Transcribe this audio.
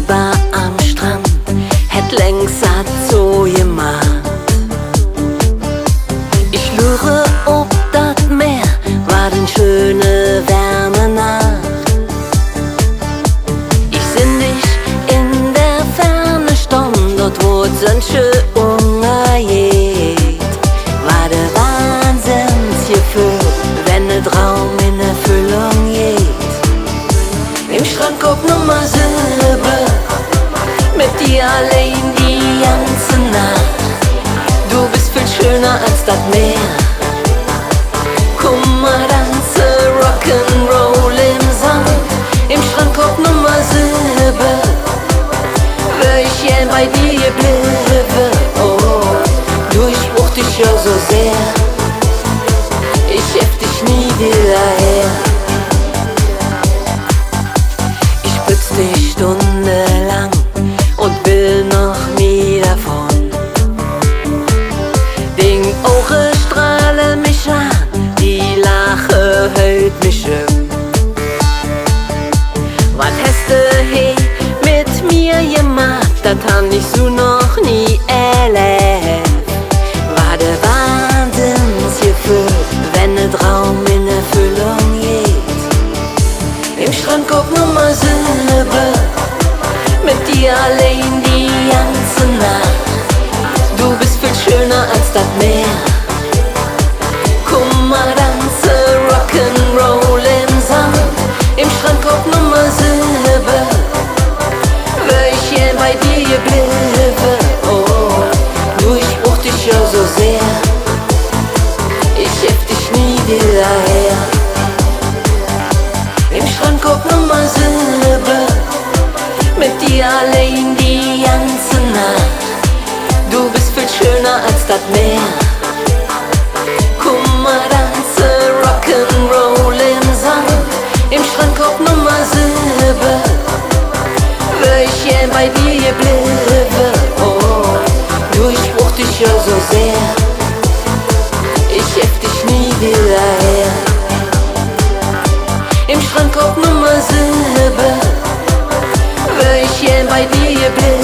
Bar am Strand, hätt längst so gemacht. Ich lure ob dat Meer, war den schöne Wärme Nacht. Ich sinn dich in der Ferne stund, dort wo Sönche geht. War der Wahnsinnsgefühl, wenn ne Traum in Erfüllung geht. Im Strand guck Nummer 7, mit dir allein die ganze Nacht. Du bist viel schöner als das Meer. Komm mal tanze Rock'n'Roll im Sand. Im Strand guck Nummer 7, wär ich gern bei dir geblieben. Oh, du, ich brauch dich ja so sehr. Ich hätt dich nie wieder her. Ich spritz dich stundenlang und will noch nie davon. Ding Auge strahle mich an, die Lache hält mich schön. Was hast du hey mit mir gemacht, das hab ich so noch nie erlebt. War der Wahnsinnsgefühl, wenn ne Traum in Erfüllung geht. Im Strand guck Nummer 7, mit dir allein die ganze Nacht. Du bist viel schöner als das Meer. Komm mal tanze Rock'n'Roll im Sand. Im Strand guck Nummer 7, wär ich gern bei dir geblieben. Oh, du, ich brauch dich ja so sehr. Ich hätt dich nie wieder her. Im Strand guck Nummer 7, mit dir allein die ganze Nacht. Du bist viel schöner als das Meer. Komm mal tanze Rock'n'Roll im Sand. Im Strand guck Nummer 7, wär ich gern bei dir geblieben. Oh, du, ich brauch dich ja so sehr. Ich hätt dich nie wieder her. Im Strand guck Nummer 7, wär ich gern bei dir geblieben.